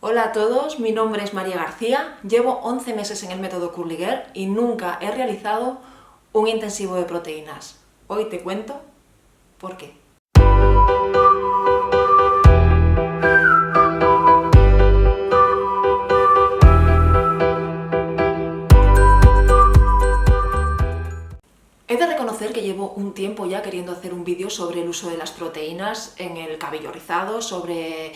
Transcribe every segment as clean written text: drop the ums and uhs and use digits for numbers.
Hola a todos, mi nombre es María García, llevo 11 meses en el método Curly Girl y nunca he realizado un intensivo de proteínas. Hoy te cuento por qué. He de reconocer que llevo un tiempo ya queriendo hacer un vídeo sobre el uso de las proteínas en el cabello rizado, sobre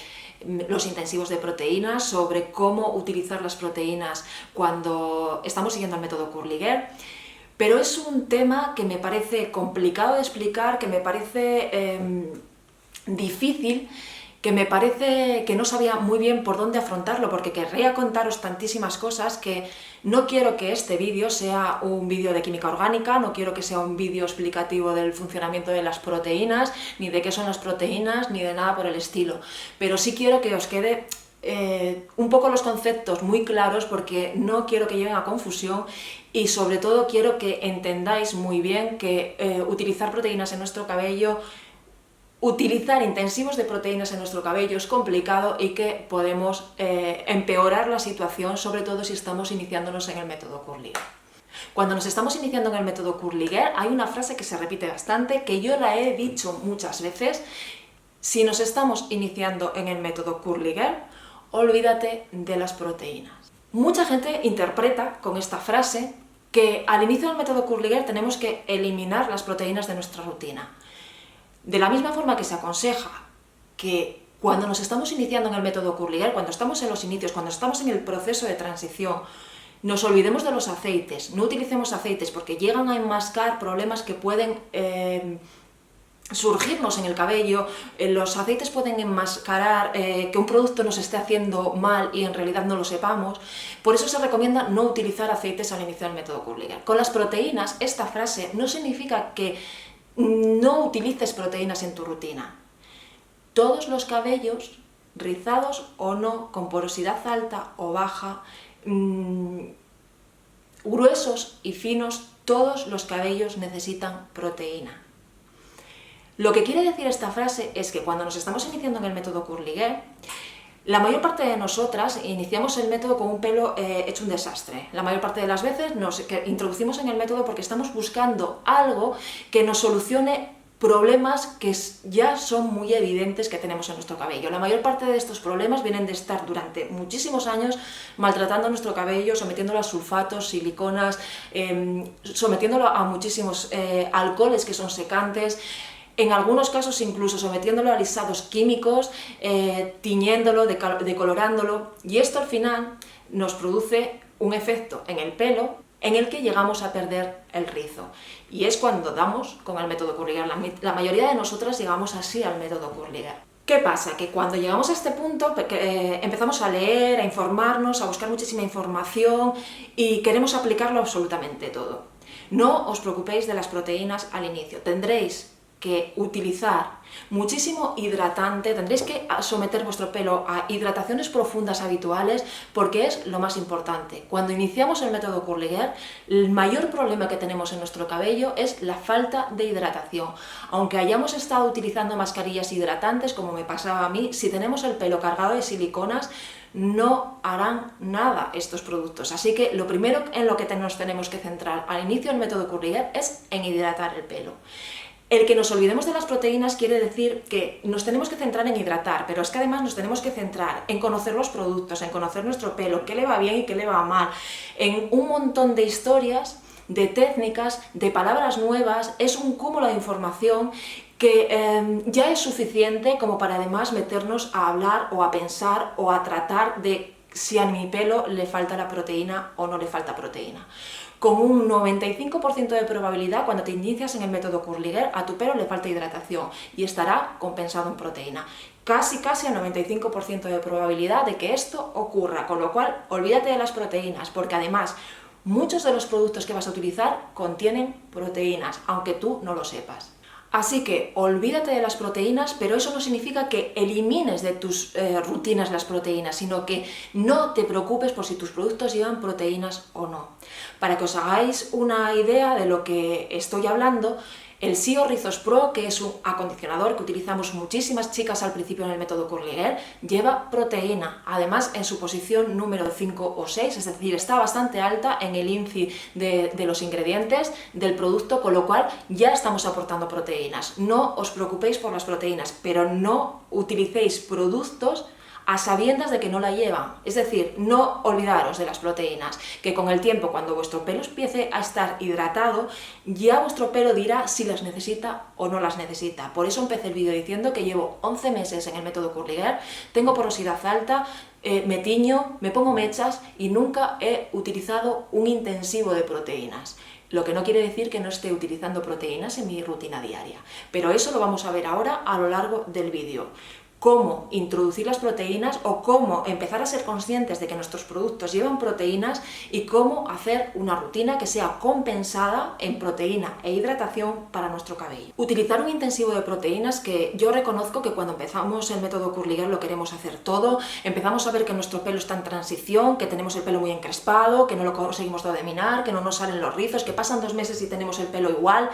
los intensivos de proteínas, sobre cómo utilizar las proteínas cuando estamos siguiendo el método Curly Girl, pero es un tema que me parece complicado de explicar, que me parece difícil, que me parece que no sabía muy bien por dónde afrontarlo, porque querría contaros tantísimas cosas que no quiero que este vídeo sea un vídeo de química orgánica, no quiero que sea un vídeo explicativo del funcionamiento de las proteínas, ni de qué son las proteínas, ni de nada por el estilo, pero sí quiero que os quede un poco los conceptos muy claros, porque no quiero que lleguen a confusión y sobre todo quiero que entendáis muy bien que utilizar proteínas en nuestro cabello, utilizar intensivos de proteínas en nuestro cabello es complicado y que podemos empeorar la situación, sobre todo si estamos iniciándonos en el método Curly Girl. Cuando nos estamos iniciando en el método Curly Girl hay una frase que se repite bastante, que yo la he dicho muchas veces: si nos estamos iniciando en el método Curly Girl, olvídate de las proteínas. Mucha gente interpreta con esta frase que al inicio del método Curly Girl tenemos que eliminar las proteínas de nuestra rutina. De la misma forma que se aconseja que cuando nos estamos iniciando en el método Curly Girl, cuando estamos en los inicios, cuando estamos en el proceso de transición, nos olvidemos de los aceites, no utilicemos aceites porque llegan a enmascar problemas que pueden surgirnos en el cabello. Los aceites pueden enmascarar que un producto nos esté haciendo mal y en realidad no lo sepamos. Por eso se recomienda no utilizar aceites al inicio del método Curly Girl. Con las proteínas, esta frase no significa que no utilices proteínas en tu rutina. Todos los cabellos, rizados o no, con porosidad alta o baja, gruesos y finos, todos los cabellos necesitan proteína. Lo que quiere decir esta frase es que cuando nos estamos iniciando en el método Curly Girl, la mayor parte de nosotras iniciamos el método con un pelo hecho un desastre. La mayor parte de las veces nos introducimos en el método porque estamos buscando algo que nos solucione problemas que ya son muy evidentes que tenemos en nuestro cabello. La mayor parte de estos problemas vienen de estar durante muchísimos años maltratando nuestro cabello, sometiéndolo a sulfatos, siliconas, sometiéndolo a muchísimos alcoholes que son secantes, en algunos casos incluso sometiéndolo a alisados químicos, tiñéndolo, decolorándolo, y esto al final nos produce un efecto en el pelo en el que llegamos a perder el rizo. Y es cuando damos con el método Curly Girl. La mayoría de nosotras llegamos así al método Curly Girl. ¿Qué pasa? Que cuando llegamos a este punto empezamos a leer, a informarnos, a buscar muchísima información y queremos aplicarlo absolutamente todo. No os preocupéis de las proteínas al inicio. Tendréis que utilizar muchísimo hidratante, tendréis que someter vuestro pelo a hidrataciones profundas habituales, porque es lo más importante. Cuando iniciamos el método Curly Girl, el mayor problema que tenemos en nuestro cabello es la falta de hidratación. Aunque hayamos estado utilizando mascarillas hidratantes, como me pasaba a mí, si tenemos el pelo cargado de siliconas, no harán nada estos productos. Así que lo primero en lo que nos tenemos que centrar al inicio del método Curly Girl es en hidratar el pelo. El que nos olvidemos de las proteínas quiere decir que nos tenemos que centrar en hidratar, pero es que además nos tenemos que centrar en conocer los productos, en conocer nuestro pelo, qué le va bien y qué le va mal, en un montón de historias, de técnicas, de palabras nuevas. Es un cúmulo de información que ya es suficiente como para además meternos a hablar o a pensar o a tratar de si a mi pelo le falta la proteína o no le falta proteína. Con un 95% de probabilidad, cuando te inicias en el método Curly Girl, a tu pelo le falta hidratación y estará compensado en proteína. Casi al 95% de probabilidad de que esto ocurra, con lo cual olvídate de las proteínas, porque además muchos de los productos que vas a utilizar contienen proteínas, aunque tú no lo sepas. Así que olvídate de las proteínas, pero eso no significa que elimines de tus rutinas las proteínas, sino que no te preocupes por si tus productos llevan proteínas o no. Para que os hagáis una idea de lo que estoy hablando, El SIO Rizos Pro, que es un acondicionador que utilizamos muchísimas chicas al principio en el método Curly Girl, lleva proteína, además en su posición número 5 o 6, es decir, está bastante alta en el índice de los ingredientes del producto, con lo cual ya estamos aportando proteínas. No os preocupéis por las proteínas, pero no utilicéis productos a sabiendas de que no la llevan. Es decir, no olvidaros de las proteínas, que con el tiempo, cuando vuestro pelo empiece a estar hidratado, ya vuestro pelo dirá si las necesita o no las necesita. Por eso empecé el vídeo diciendo que llevo 11 meses en el método Curly Girl, tengo porosidad alta, me tiño, me pongo mechas y nunca he utilizado un intensivo de proteínas. Lo que no quiere decir que no esté utilizando proteínas en mi rutina diaria. Pero eso lo vamos a ver ahora a lo largo del vídeo. Cómo introducir las proteínas o cómo empezar a ser conscientes de que nuestros productos llevan proteínas y cómo hacer una rutina que sea compensada en proteína e hidratación para nuestro cabello. Utilizar un intensivo de proteínas, que yo reconozco que cuando empezamos el método Curly Girl lo queremos hacer todo, empezamos a ver que nuestro pelo está en transición, que tenemos el pelo muy encrespado, que no lo conseguimos dominar, que no nos salen los rizos, que pasan 2 meses y tenemos el pelo igual.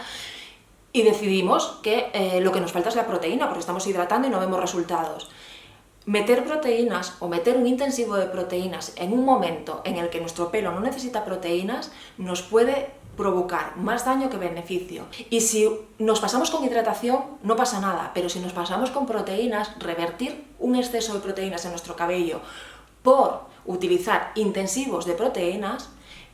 Y decidimos que lo que nos falta es la proteína, porque estamos hidratando y no vemos resultados. Meter proteínas o meter un intensivo de proteínas en un momento en el que nuestro pelo no necesita proteínas nos puede provocar más daño que beneficio. Y si nos pasamos con hidratación no pasa nada, pero si nos pasamos con proteínas, revertir un exceso de proteínas en nuestro cabello por utilizar intensivos de proteínas,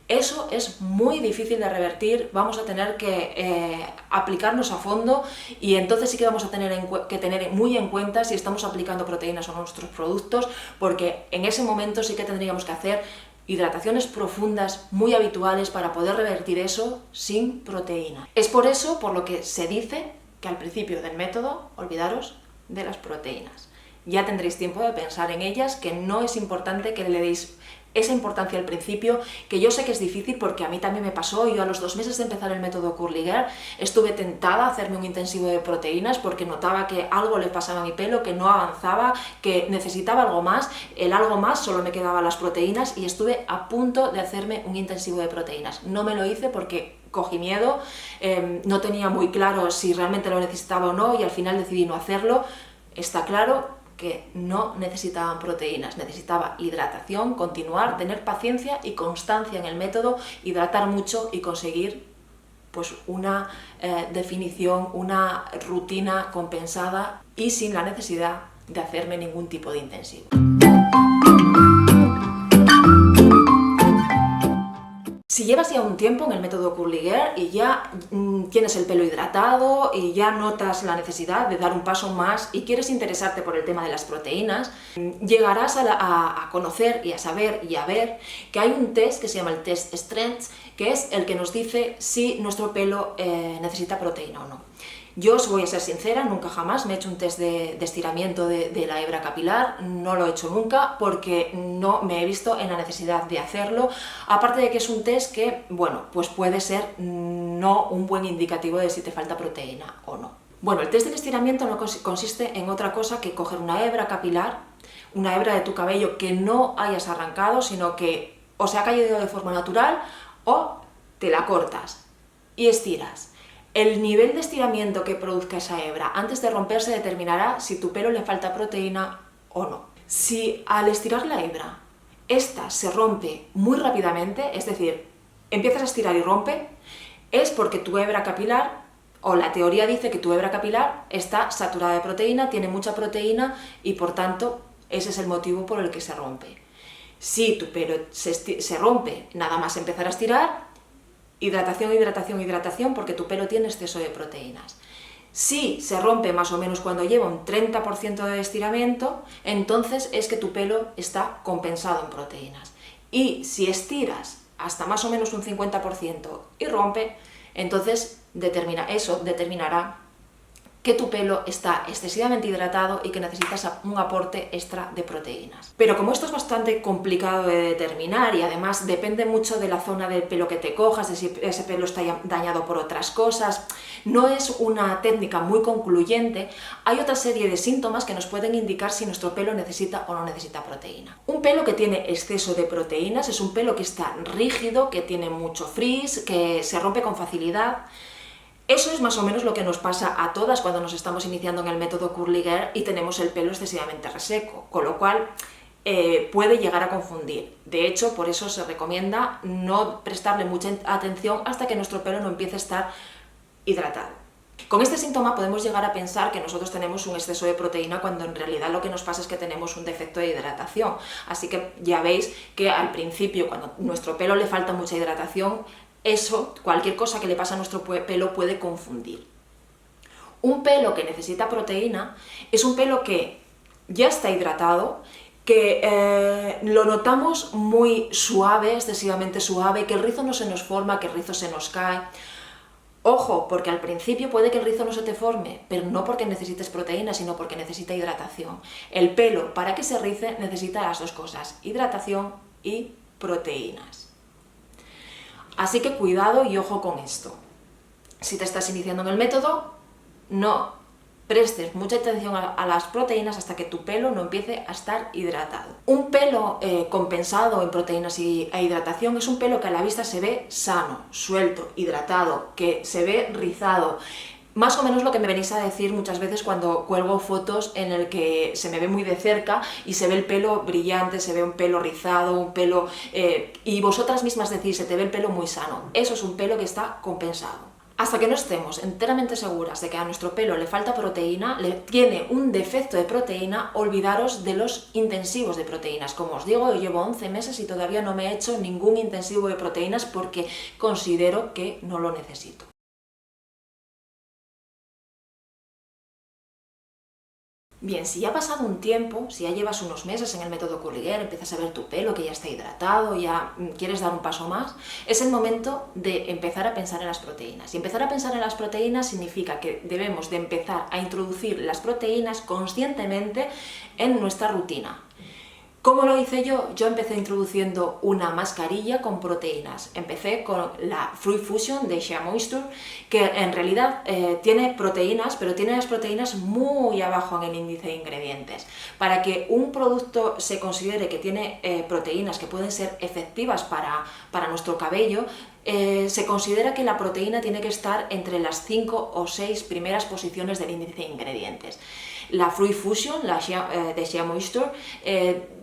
eso es muy difícil de revertir, vamos a tener que aplicarnos a fondo y entonces sí que vamos a tener que tener muy en cuenta si estamos aplicando proteínas a nuestros productos, porque en ese momento sí que tendríamos que hacer hidrataciones profundas muy habituales para poder revertir eso sin proteína. Es por eso por lo que se dice que al principio del método olvidaros de las proteínas. Ya tendréis tiempo de pensar en ellas, que no es importante que le deis esa importancia al principio, que yo sé que es difícil porque a mí también me pasó. Yo a los 2 meses de empezar el método Curly Girl estuve tentada a hacerme un intensivo de proteínas porque notaba que algo le pasaba a mi pelo, que no avanzaba, que necesitaba algo más. El algo más solo me quedaban las proteínas y estuve a punto de hacerme un intensivo de proteínas. No me lo hice porque cogí miedo, no tenía muy claro si realmente lo necesitaba o no y al final decidí no hacerlo. Está claro que no necesitaban proteínas, necesitaba hidratación, continuar, tener paciencia y constancia en el método, hidratar mucho y conseguir pues una definición, una rutina compensada y sin la necesidad de hacerme ningún tipo de intensivo. Si llevas ya un tiempo en el método Curly Girl y ya tienes el pelo hidratado y ya notas la necesidad de dar un paso más y quieres interesarte por el tema de las proteínas, llegarás a conocer y a saber y a ver que hay un test que se llama el test Strength, que es el que nos dice si nuestro pelo necesita proteína o no. Yo os voy a ser sincera, nunca jamás me he hecho un test de estiramiento de la hebra capilar, no lo he hecho nunca porque no me he visto en la necesidad de hacerlo, aparte de que es un test que, bueno, pues puede ser no un buen indicativo de si te falta proteína o no. Bueno, el test del estiramiento no consiste en otra cosa que coger una hebra capilar, una hebra de tu cabello que no hayas arrancado, sino que o se ha caído de forma natural o te la cortas y estiras. El nivel de estiramiento que produzca esa hebra antes de romperse determinará si tu pelo le falta proteína o no. Si al estirar la hebra, esta se rompe muy rápidamente, es decir, empiezas a estirar y rompe, es porque tu hebra capilar, o la teoría dice que tu hebra capilar está saturada de proteína, tiene mucha proteína y por tanto ese es el motivo por el que se rompe. Si tu pelo se rompe nada más empezar a estirar, hidratación, hidratación, hidratación, porque tu pelo tiene exceso de proteínas. Si se rompe más o menos cuando lleva un 30% de estiramiento, entonces es que tu pelo está compensado en proteínas. Y si estiras hasta más o menos un 50% y rompe, entonces eso determinará que tu pelo está excesivamente hidratado y que necesitas un aporte extra de proteínas. Pero como esto es bastante complicado de determinar y además depende mucho de la zona del pelo que te cojas, de si ese pelo está dañado por otras cosas, no es una técnica muy concluyente, hay otra serie de síntomas que nos pueden indicar si nuestro pelo necesita o no necesita proteína. Un pelo que tiene exceso de proteínas es un pelo que está rígido, que tiene mucho frizz, que se rompe con facilidad. Eso es más o menos lo que nos pasa a todas cuando nos estamos iniciando en el método Curly Girl y tenemos el pelo excesivamente reseco, con lo cual puede llegar a confundir. De hecho, por eso se recomienda no prestarle mucha atención hasta que nuestro pelo no empiece a estar hidratado. Con este síntoma podemos llegar a pensar que nosotros tenemos un exceso de proteína cuando en realidad lo que nos pasa es que tenemos un defecto de hidratación. Así que ya veis que al principio, cuando nuestro pelo le falta mucha hidratación, cualquier cosa que le pasa a nuestro pelo puede confundir. Un pelo que necesita proteína es un pelo que ya está hidratado, que lo notamos muy suave, excesivamente suave, que el rizo no se nos forma, que el rizo se nos cae. Ojo, porque al principio puede que el rizo no se te forme, pero no porque necesites proteína, sino porque necesita hidratación. El pelo, para que se rice, necesita las dos cosas, hidratación y proteínas. Así que cuidado y ojo con esto. Si te estás iniciando en el método, no prestes mucha atención a las proteínas hasta que tu pelo no empiece a estar hidratado. Un pelo compensado en proteínas e hidratación es un pelo que a la vista se ve sano, suelto, hidratado, que se ve rizado. Más o menos lo que me venís a decir muchas veces cuando cuelgo fotos en el que se me ve muy de cerca y se ve el pelo brillante, se ve un pelo rizado, un pelo... y vosotras mismas decís, se te ve el pelo muy sano. Eso es un pelo que está compensado. Hasta que no estemos enteramente seguras de que a nuestro pelo le falta proteína, tiene un defecto de proteína, olvidaros de los intensivos de proteínas. Como os digo, yo llevo 11 meses y todavía no me he hecho ningún intensivo de proteínas porque considero que no lo necesito. Bien, si ya ha pasado un tiempo, si ya llevas unos meses en el método Curly Girl, empiezas a ver tu pelo que ya está hidratado, ya quieres dar un paso más, es el momento de empezar a pensar en las proteínas. Y empezar a pensar en las proteínas significa que debemos de empezar a introducir las proteínas conscientemente en nuestra rutina. ¿Cómo lo hice yo? Yo empecé introduciendo una mascarilla con proteínas. Empecé con la Fruit Fusion de Shea Moisture, que en realidad tiene proteínas, pero tiene las proteínas muy abajo en el índice de ingredientes. Para que un producto se considere que tiene proteínas que pueden ser efectivas para nuestro cabello, se considera que la proteína tiene que estar entre las 5 o 6 primeras posiciones del índice de ingredientes. La Fruit Fusion, de Shea Moisture,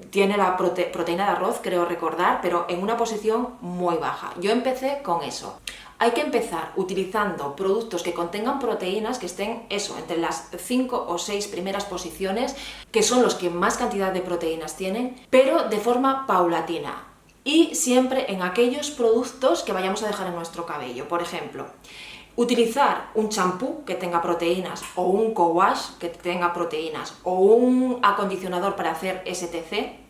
tiene la proteína de arroz, creo recordar, pero en una posición muy baja. Yo empecé con eso. Hay que empezar utilizando productos que contengan proteínas que estén entre las 5 o 6 primeras posiciones, que son los que más cantidad de proteínas tienen, pero de forma paulatina. Y siempre en aquellos productos que vayamos a dejar en nuestro cabello. Por ejemplo, utilizar un champú que tenga proteínas, o un co-wash que tenga proteínas, o un acondicionador para hacer STC,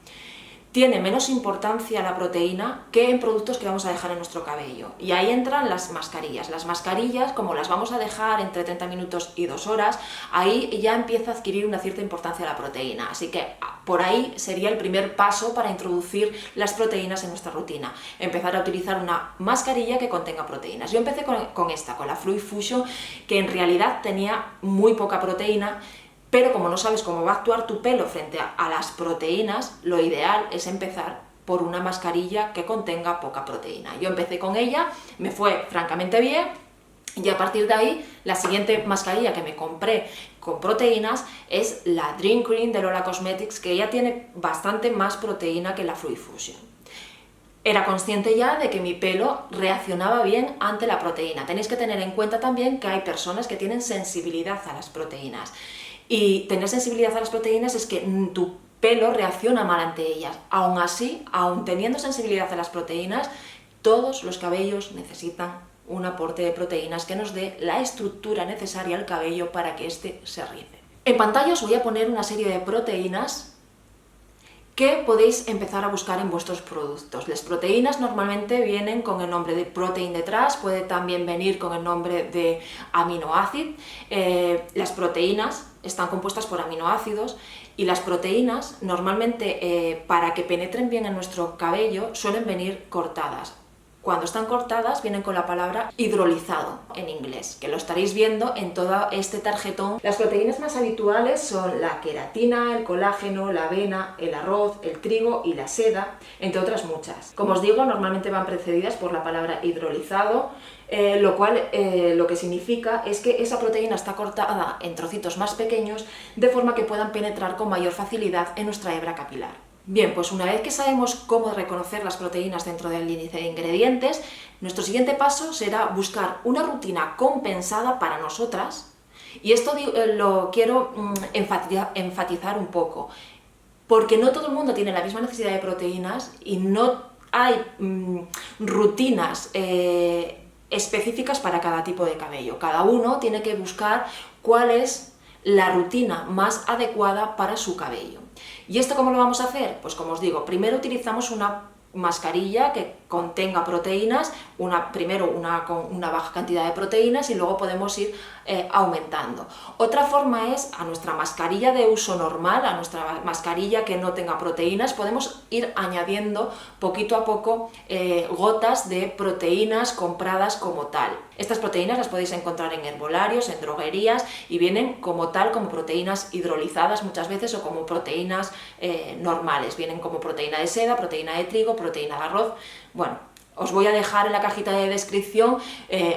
tiene menos importancia la proteína que en productos que vamos a dejar en nuestro cabello. Y ahí entran las mascarillas. Las mascarillas, como las vamos a dejar entre 30 minutos y 2 horas, ahí ya empieza a adquirir una cierta importancia la proteína. Así que por ahí sería el primer paso para introducir las proteínas en nuestra rutina. Empezar a utilizar una mascarilla que contenga proteínas. Yo empecé con la Fruit Fusion, que en realidad tenía muy poca proteína, pero como no sabes cómo va a actuar tu pelo frente a las proteínas, lo ideal es empezar por una mascarilla que contenga poca proteína. Yo empecé con ella, me fue francamente bien, y a partir de ahí, la siguiente mascarilla que me compré con proteínas es la Dream Cream de Lola Cosmetics, que ya tiene bastante más proteína que la Fruit Fusion. Era consciente ya de que mi pelo reaccionaba bien ante la proteína. Tenéis que tener en cuenta también que hay personas que tienen sensibilidad a las proteínas. Y tener sensibilidad a las proteínas es que tu pelo reacciona mal ante ellas. Aún así, aún teniendo sensibilidad a las proteínas, todos los cabellos necesitan un aporte de proteínas que nos dé la estructura necesaria al cabello para que éste se rice. En pantalla os voy a poner una serie de proteínas que podéis empezar a buscar en vuestros productos. Las proteínas normalmente vienen con el nombre de protein detrás, puede también venir con el nombre de aminoácido. Las proteínas están compuestas por aminoácidos y las proteínas normalmente para que penetren bien en nuestro cabello suelen venir cortadas. cuando están cortadas vienen con la palabra hidrolizado en inglés, que lo estaréis viendo en todo este tarjetón. Las proteínas más habituales son la queratina, el colágeno, la avena, el arroz, el trigo y la seda, entre otras muchas. Como os digo, normalmente van precedidas por la palabra hidrolizado, lo cual lo que significa es que esa proteína está cortada en trocitos más pequeños de forma que puedan penetrar con mayor facilidad en nuestra hebra capilar. Bien, pues una vez que sabemos cómo reconocer las proteínas dentro del índice de ingredientes, nuestro siguiente paso será buscar una rutina compensada para nosotras, y esto lo quiero enfatizar un poco, porque no todo el mundo tiene la misma necesidad de proteínas y no hay rutinas específicas para cada tipo de cabello. Cada uno tiene que buscar cuál es la rutina más adecuada para su cabello. ¿Y esto cómo lo vamos a hacer? Pues como os digo, primero utilizamos una mascarilla que contenga proteínas, primero con una baja cantidad de proteínas y luego podemos ir aumentando. Otra forma es a nuestra mascarilla de uso normal, a nuestra mascarilla que no tenga proteínas, podemos ir añadiendo poquito a poco gotas de proteínas compradas como tal. Estas proteínas las podéis encontrar en herbolarios, en droguerías y vienen como tal, como proteínas hidrolizadas muchas veces o como proteínas normales. Vienen como proteína de seda, proteína de trigo, proteína de arroz. Bueno, os voy a dejar en la cajita de descripción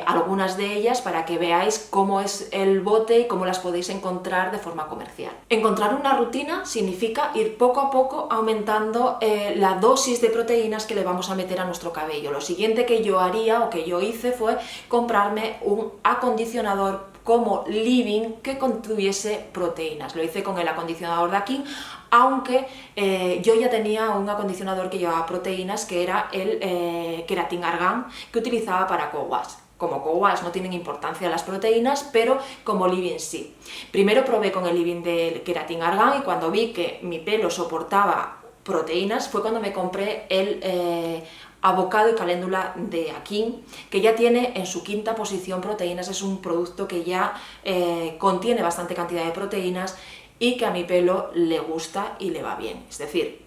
algunas de ellas para que veáis cómo es el bote y cómo las podéis encontrar de forma comercial. Encontrar una rutina significa ir poco a poco aumentando la dosis de proteínas que le vamos a meter a nuestro cabello. Lo siguiente que yo haría o que yo hice fue comprarme un acondicionador como leave-in que contuviese proteínas. Lo hice con el acondicionador de Akin, aunque yo ya tenía un acondicionador que llevaba proteínas, que era el Keratin Argan, que utilizaba para co-wash. Como co-wash no tienen importancia las proteínas, pero como leave-in sí. Primero probé con el leave-in del Keratin Argan y cuando vi que mi pelo soportaba proteínas fue cuando me compré el Avocado y Caléndula de Akin, que ya tiene en su quinta posición proteínas. Es un producto que ya contiene bastante cantidad de proteínas y que a mi pelo le gusta y le va bien. Es decir,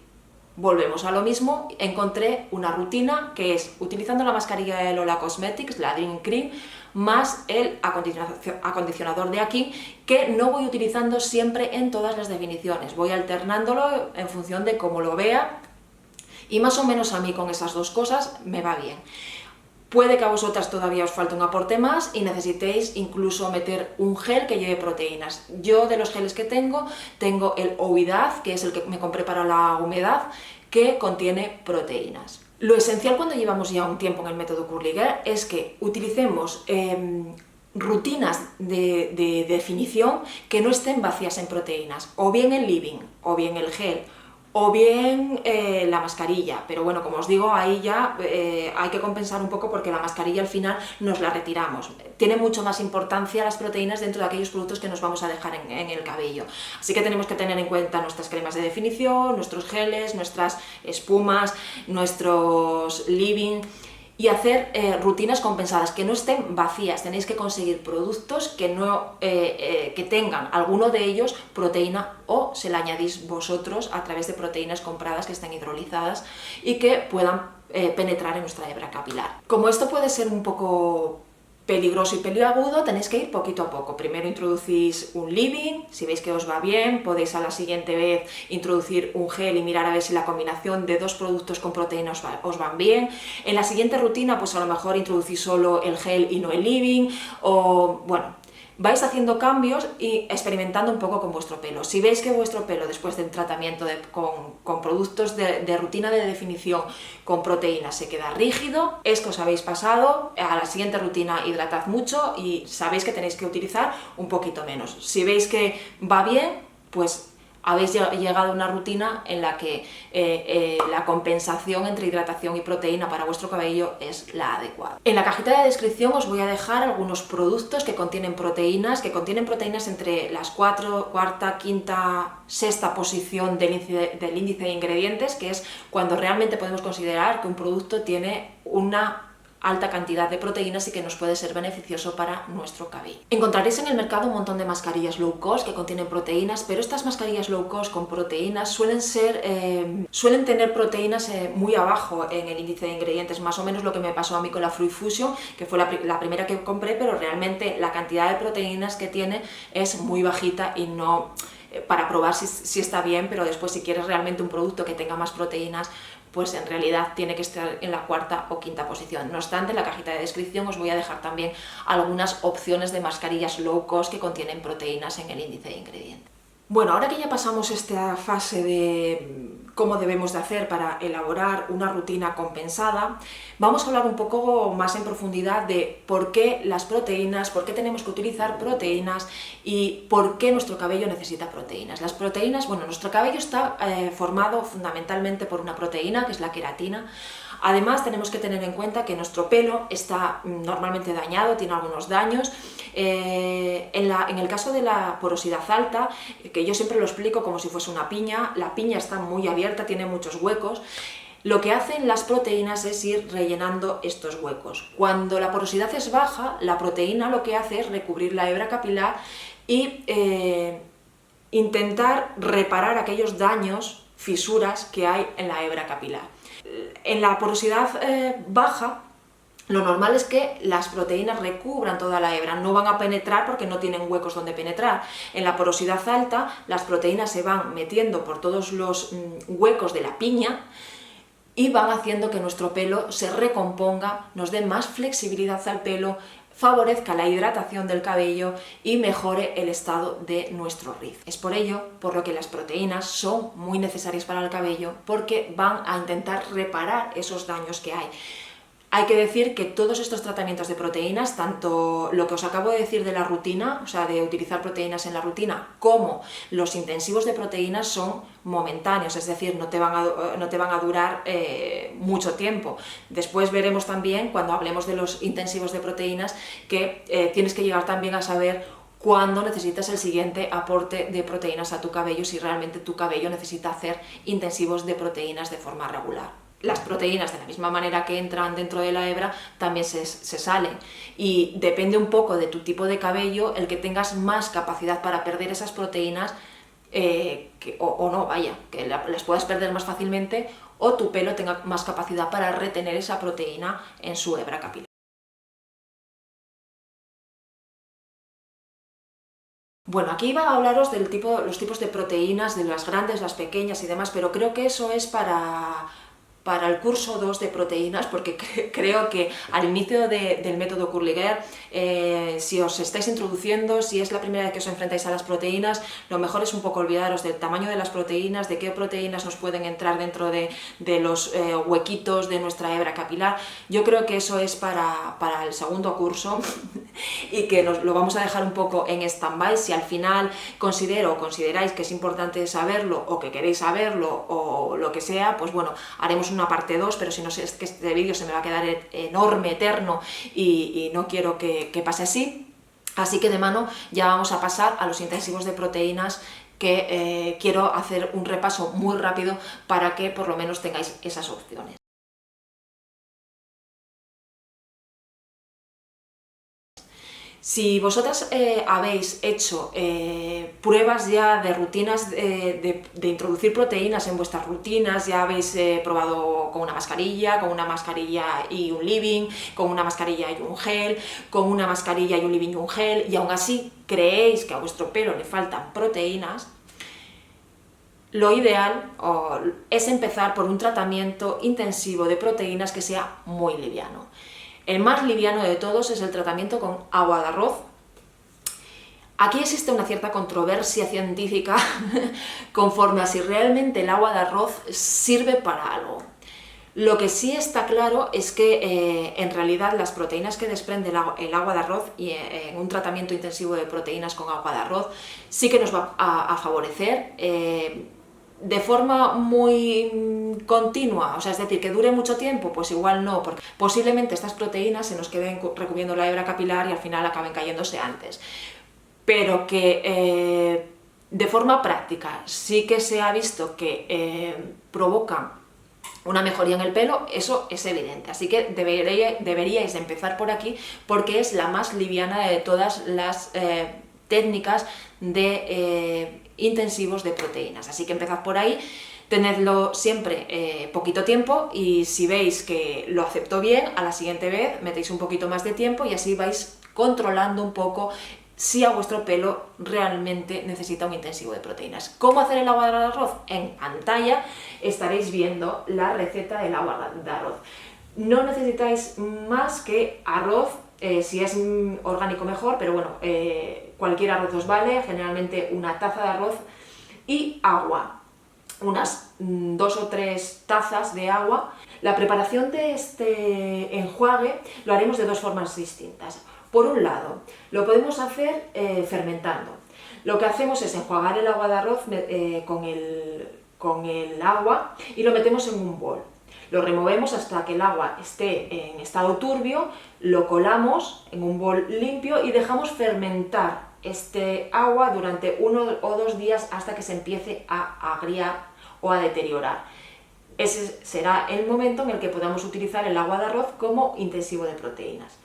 volvemos a lo mismo, encontré una rutina que es utilizando la mascarilla de Lola Cosmetics, la Dream Cream, más el acondicionador de Akin, que no voy utilizando siempre en todas las definiciones, voy alternándolo en función de cómo lo vea y más o menos a mí con esas dos cosas me va bien. Puede que a vosotras todavía os falte un aporte más y necesitéis incluso meter un gel que lleve proteínas. Yo de los geles que tengo el Ovidaz, que es el que me compré para la humedad, que contiene proteínas. Lo esencial cuando llevamos ya un tiempo en el método Curly-Girl es que utilicemos rutinas de definición que no estén vacías en proteínas, o bien el leave-in, o bien el gel, o bien la mascarilla, pero bueno, como os digo, ahí ya hay que compensar un poco porque la mascarilla al final nos la retiramos. Tiene mucho más importancia las proteínas dentro de aquellos productos que nos vamos a dejar en el cabello. Así que tenemos que tener en cuenta nuestras cremas de definición, nuestros geles, nuestras espumas, nuestros leave-in, y hacer rutinas compensadas, que no estén vacías. Tenéis que conseguir productos que tengan alguno de ellos proteína, o se la añadís vosotros a través de proteínas compradas que estén hidrolizadas y que puedan penetrar en nuestra hebra capilar. Como esto puede ser un poco peligroso y peliagudo, tenéis que ir poquito a poco. Primero introducís un leave-in, si veis que os va bien, podéis a la siguiente vez introducir un gel y mirar a ver si la combinación de dos productos con proteína os van bien. En la siguiente rutina, pues a lo mejor introducís solo el gel y no el leave-in, o bueno, vais haciendo cambios y experimentando un poco con vuestro pelo. Si veis que vuestro pelo, después del tratamiento con productos de rutina de definición con proteínas, se queda rígido, es que os habéis pasado. A la siguiente rutina hidratad mucho y sabéis que tenéis que utilizar un poquito menos. Si veis que va bien, pues habéis llegado a una rutina en la que la compensación entre hidratación y proteína para vuestro cabello es la adecuada. En la cajita de descripción os voy a dejar algunos productos que contienen proteínas entre las cuarta, quinta, sexta posición del índice de ingredientes, que es cuando realmente podemos considerar que un producto tiene una alta cantidad de proteínas y que nos puede ser beneficioso para nuestro cabello. Encontraréis en el mercado un montón de mascarillas low cost que contienen proteínas, pero estas mascarillas low cost con proteínas suelen tener proteínas muy abajo en el índice de ingredientes, más o menos lo que me pasó a mí con la Fruit Fusion, que fue la primera que compré, pero realmente la cantidad de proteínas que tiene es muy bajita y no para probar si está bien, pero después si quieres realmente un producto que tenga más proteínas, pues en realidad tiene que estar en la cuarta o quinta posición. No obstante, en la cajita de descripción os voy a dejar también algunas opciones de mascarillas low cost que contienen proteínas en el índice de ingredientes. Bueno, ahora que ya pasamos esta fase de cómo debemos de hacer para elaborar una rutina compensada, vamos a hablar un poco más en profundidad de por qué las proteínas, por qué tenemos que utilizar proteínas y por qué nuestro cabello necesita proteínas. Las proteínas, bueno, nuestro cabello está formado fundamentalmente por una proteína, que es la queratina. Además, tenemos que tener en cuenta que nuestro pelo está normalmente dañado, tiene algunos daños. En el caso de la porosidad alta, que yo siempre lo explico como si fuese una piña, la piña está muy abierta, tiene muchos huecos. Lo que hacen las proteínas es ir rellenando estos huecos. Cuando la porosidad es baja, la proteína lo que hace es recubrir la hebra capilar y intentar reparar aquellos daños, fisuras que hay en la hebra capilar. En la porosidad baja, lo normal es que las proteínas recubran toda la hebra, no van a penetrar porque no tienen huecos donde penetrar. En la porosidad alta, las proteínas se van metiendo por todos los huecos de la piña y van haciendo que nuestro pelo se recomponga, nos dé más flexibilidad al pelo, favorezca la hidratación del cabello y mejore el estado de nuestro rizo. Es por ello por lo que las proteínas son muy necesarias para el cabello, porque van a intentar reparar esos daños que hay. Hay que decir que todos estos tratamientos de proteínas, tanto lo que os acabo de decir de la rutina, o sea, de utilizar proteínas en la rutina, como los intensivos de proteínas son momentáneos, es decir, no te van a durar mucho tiempo. Después veremos también, cuando hablemos de los intensivos de proteínas, que tienes que llegar también a saber cuándo necesitas el siguiente aporte de proteínas a tu cabello, si realmente tu cabello necesita hacer intensivos de proteínas de forma regular. Las proteínas, de la misma manera que entran dentro de la hebra, también se salen. Y depende un poco de tu tipo de cabello el que tengas más capacidad para perder esas proteínas o no, vaya, que las puedas perder más fácilmente, o tu pelo tenga más capacidad para retener esa proteína en su hebra capilar. Bueno, aquí iba a hablaros los tipos de proteínas, de las grandes, las pequeñas y demás, pero creo que eso es para el curso 2 de proteínas, porque creo que al inicio del método Curliger, si os estáis introduciendo, si es la primera vez que os enfrentáis a las proteínas, lo mejor es un poco olvidaros del tamaño de las proteínas, de qué proteínas nos pueden entrar dentro de los huequitos de nuestra hebra capilar. Yo creo que eso es para el segundo curso y que lo vamos a dejar un poco en stand-by. Si al final consideráis que es importante saberlo o que queréis saberlo o lo que sea, pues bueno, haremos una parte 2, pero si no sé, es que este vídeo se me va a quedar enorme, eterno y no quiero que pase así. Así que de mano ya vamos a pasar a los intensivos de proteínas, que quiero hacer un repaso muy rápido para que por lo menos tengáis esas opciones. Si vosotras habéis hecho pruebas ya de rutinas de introducir proteínas en vuestras rutinas, ya habéis probado con una mascarilla y un leave-in, con una mascarilla y un gel, con una mascarilla y un leave-in y un gel, y aún así creéis que a vuestro pelo le faltan proteínas, lo ideal es empezar por un tratamiento intensivo de proteínas que sea muy liviano. El más liviano de todos es el tratamiento con agua de arroz. Aquí existe una cierta controversia científica conforme a si realmente el agua de arroz sirve para algo. Lo que sí está claro es que en realidad las proteínas que desprende el agua de arroz y en un tratamiento intensivo de proteínas con agua de arroz sí que nos va a favorecer de forma muy continua, o sea, es decir, que dure mucho tiempo, pues igual no, porque posiblemente estas proteínas se nos queden recubriendo la hebra capilar y al final acaben cayéndose antes. Pero que de forma práctica sí que se ha visto que provocan una mejoría en el pelo, eso es evidente. Así que deberíais empezar por aquí porque es la más liviana de todas las técnicas de intensivos de proteínas. Así que empezad por ahí, tenedlo siempre poquito tiempo y si veis que lo acepto bien, a la siguiente vez metéis un poquito más de tiempo y así vais controlando un poco si a vuestro pelo realmente necesita un intensivo de proteínas. ¿Cómo hacer el agua de arroz? En pantalla estaréis viendo la receta del agua de arroz. No necesitáis más que arroz, si es orgánico mejor, pero bueno, cualquier arroz os vale, generalmente una taza de arroz y agua, unas 2 o 3 tazas de agua. La preparación de este enjuague lo haremos de dos formas distintas. Por un lado, lo podemos hacer fermentando. Lo que hacemos es enjuagar el agua de arroz con el agua y lo metemos en un bol. Lo removemos hasta que el agua esté en estado turbio, lo colamos en un bol limpio y dejamos fermentar este agua durante 1 o 2 días hasta que se empiece a agriar o a deteriorar. Ese será el momento en el que podamos utilizar el agua de arroz como intensivo de proteínas.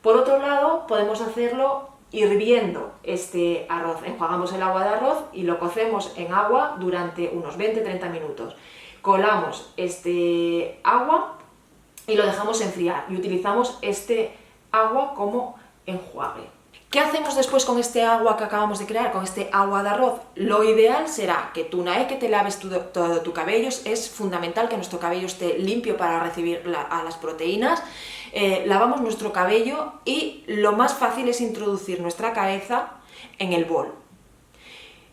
Por otro lado, podemos hacerlo hirviendo este arroz. Enjuagamos el agua de arroz y lo cocemos en agua durante unos 20-30 minutos. Colamos este agua y lo dejamos enfriar y utilizamos este agua como enjuague. ¿Qué hacemos después con este agua que acabamos de crear, con este agua de arroz? Lo ideal será que tú, una vez que te laves todo tu cabello, es fundamental que nuestro cabello esté limpio para recibir a las proteínas. Lavamos nuestro cabello y lo más fácil es introducir nuestra cabeza en el bol.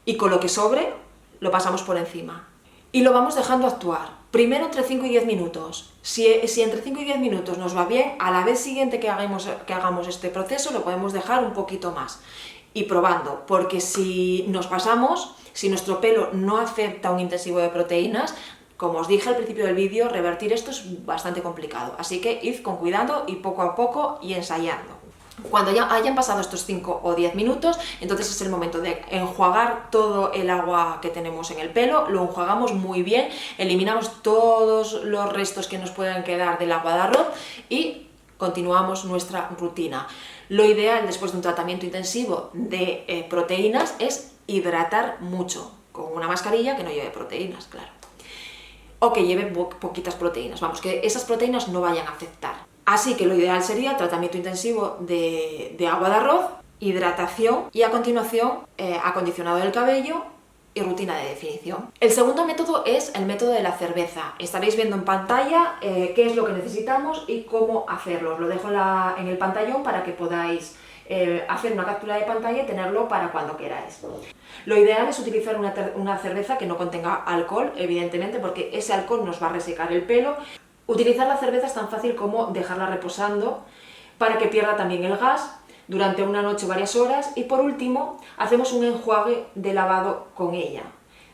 Y con lo que sobre, lo pasamos por encima. Y lo vamos dejando actuar. Primero entre 5 y 10 minutos. Si entre 5 y 10 minutos nos va bien, a la vez siguiente que hagamos este proceso lo podemos dejar un poquito más. Y probando, porque si nos pasamos, si nuestro pelo no acepta un intensivo de proteínas, como os dije al principio del vídeo, revertir esto es bastante complicado. Así que id con cuidado y poco a poco y ensayando. Cuando ya hayan pasado estos 5 o 10 minutos, entonces es el momento de enjuagar todo el agua que tenemos en el pelo, lo enjuagamos muy bien, eliminamos todos los restos que nos puedan quedar del agua de arroz y continuamos nuestra rutina. Lo ideal después de un tratamiento intensivo de proteínas es hidratar mucho, con una mascarilla que no lleve proteínas, claro. O que lleve poquitas proteínas, vamos, que esas proteínas no vayan a afectar. Así que lo ideal sería tratamiento intensivo de agua de arroz, hidratación y a continuación acondicionado del cabello y rutina de definición. El segundo método es el método de la cerveza. Estaréis viendo en pantalla qué es lo que necesitamos y cómo hacerlo. Os lo dejo en el pantallón para que podáis hacer una captura de pantalla y tenerlo para cuando queráis. Lo ideal es utilizar una cerveza que no contenga alcohol, evidentemente, porque ese alcohol nos va a resecar el pelo. Utilizar la cerveza es tan fácil como dejarla reposando para que pierda también el gas durante una noche o varias horas y por último hacemos un enjuague de lavado con ella.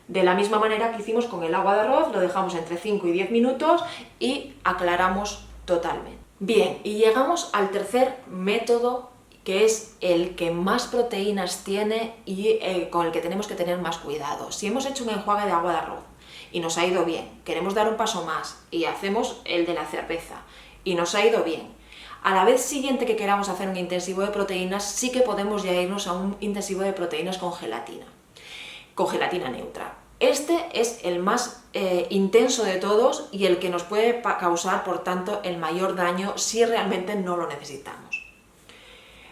De la misma manera que hicimos con el agua de arroz, lo dejamos entre 5 y 10 minutos y aclaramos totalmente. Bien, y llegamos al tercer método, que es el que más proteínas tiene y con el que tenemos que tener más cuidado. Si hemos hecho un enjuague de agua de arroz y nos ha ido bien, queremos dar un paso más y hacemos el de la cerveza y nos ha ido bien, a la vez siguiente que queramos hacer un intensivo de proteínas, sí que podemos ya irnos a un intensivo de proteínas con gelatina neutra. Este es el más intenso de todos y el que nos puede causar, por tanto, el mayor daño si realmente no lo necesitamos.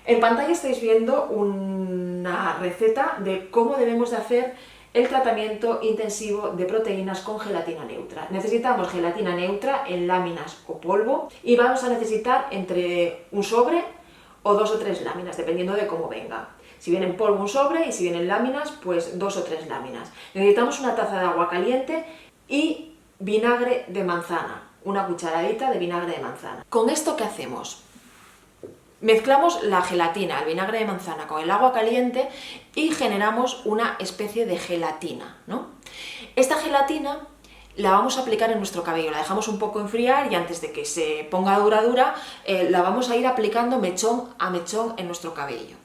En pantalla estáis viendo una receta de cómo debemos de hacer el tratamiento intensivo de proteínas con gelatina neutra. Necesitamos gelatina neutra en láminas o polvo y vamos a necesitar entre un sobre o 2 o 3 láminas, dependiendo de cómo venga. Si viene en polvo un sobre y si vienen láminas, pues 2 o 3 láminas. Necesitamos una taza de agua caliente y vinagre de manzana, una cucharadita de vinagre de manzana. ¿Con esto qué hacemos? Mezclamos la gelatina, el vinagre de manzana con el agua caliente y generamos una especie de gelatina, ¿no? Esta gelatina la vamos a aplicar en nuestro cabello, la dejamos un poco enfriar y antes de que se ponga dura, la vamos a ir aplicando mechón a mechón en nuestro cabello.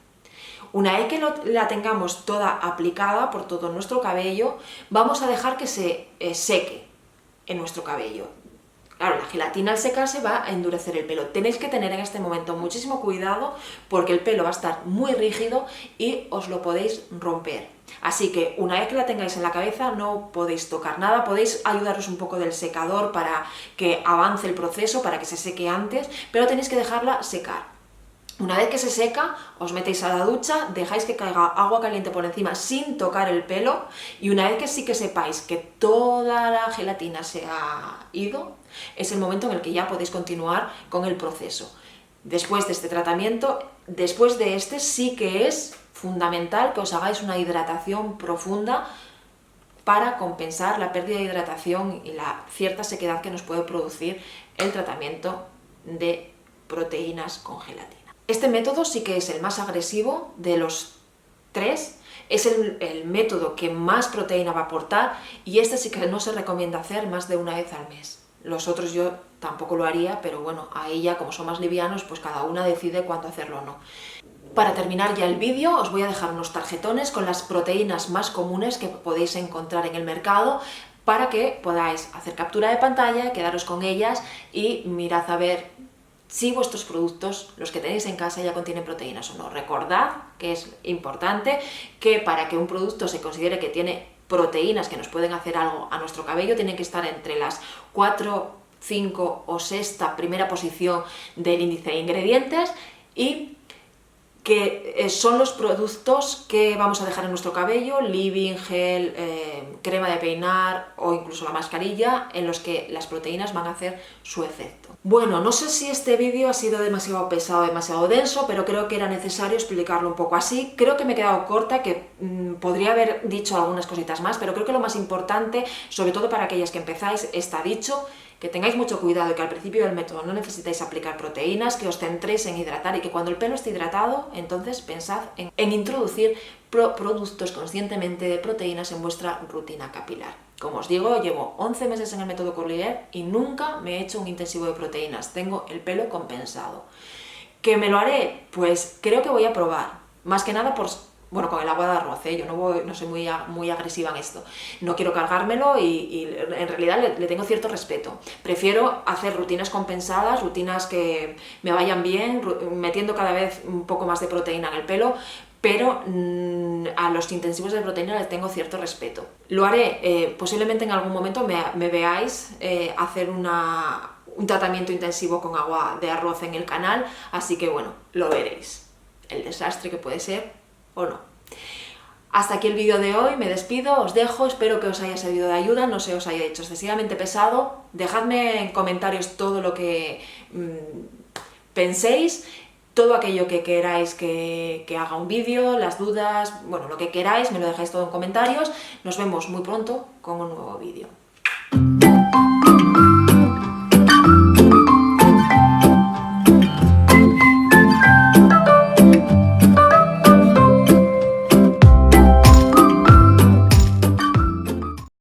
Una vez que la tengamos toda aplicada por todo nuestro cabello, vamos a dejar que se seque en nuestro cabello. Claro, la gelatina al secarse va a endurecer el pelo. Tenéis que tener en este momento muchísimo cuidado porque el pelo va a estar muy rígido y os lo podéis romper. Así que una vez que la tengáis en la cabeza no podéis tocar nada, podéis ayudaros un poco del secador para que avance el proceso, para que se seque antes, pero tenéis que dejarla secar. Una vez que se seca, os metéis a la ducha, dejáis que caiga agua caliente por encima sin tocar el pelo y una vez que sí que sepáis que toda la gelatina se ha ido, es el momento en el que ya podéis continuar con el proceso. Después de este tratamiento, después de este sí que es fundamental que os hagáis una hidratación profunda para compensar la pérdida de hidratación y la cierta sequedad que nos puede producir el tratamiento de proteínas con gelatina. Este método sí que es el más agresivo de los tres, es el método que más proteína va a aportar y este sí que no se recomienda hacer más de una vez al mes. Los otros yo tampoco lo haría, pero bueno, a ella, como son más livianos, pues cada una decide cuándo hacerlo o no. Para terminar ya el vídeo, os voy a dejar unos tarjetones con las proteínas más comunes que podéis encontrar en el mercado para que podáis hacer captura de pantalla, quedaros con ellas y mirad a ver si vuestros productos, los que tenéis en casa, ya contienen proteínas o no. Recordad que es importante que para que un producto se considere que tiene proteínas que nos pueden hacer algo a nuestro cabello, tienen que estar entre las 4, 5 o 6 primera posición del índice de ingredientes y que son los productos que vamos a dejar en nuestro cabello, leave-in, gel, crema de peinar o incluso la mascarilla, en los que las proteínas van a hacer su efecto. Bueno, no sé si este vídeo ha sido demasiado pesado, demasiado denso, pero creo que era necesario explicarlo un poco así. Creo que me he quedado corta, que podría haber dicho algunas cositas más, pero creo que lo más importante, sobre todo para aquellas que empezáis, está dicho. Que tengáis mucho cuidado y que al principio del método no necesitáis aplicar proteínas, que os centréis en hidratar y que cuando el pelo esté hidratado, entonces pensad en introducir productos conscientemente de proteínas en vuestra rutina capilar. Como os digo, llevo 11 meses en el método Curly y nunca me he hecho un intensivo de proteínas, tengo el pelo compensado. ¿Que me lo haré? Pues creo que voy a probar, más que nada bueno, con el agua de arroz, yo no soy muy agresiva en esto. No quiero cargármelo y en realidad le tengo cierto respeto. Prefiero hacer rutinas compensadas, rutinas que me vayan bien, metiendo cada vez un poco más de proteína en el pelo, pero a los intensivos de proteína les tengo cierto respeto. Lo haré, posiblemente en algún momento me veáis hacer un tratamiento intensivo con agua de arroz en el canal, así que bueno, lo veréis. El desastre que puede ser o no. Hasta aquí el vídeo de hoy, me despido, os dejo, espero que os haya servido de ayuda, no se os haya hecho excesivamente pesado. Dejadme en comentarios todo lo que penséis, todo aquello que queráis que haga un vídeo, las dudas, bueno, lo que queráis, me lo dejáis todo en comentarios. Nos vemos muy pronto con un nuevo vídeo.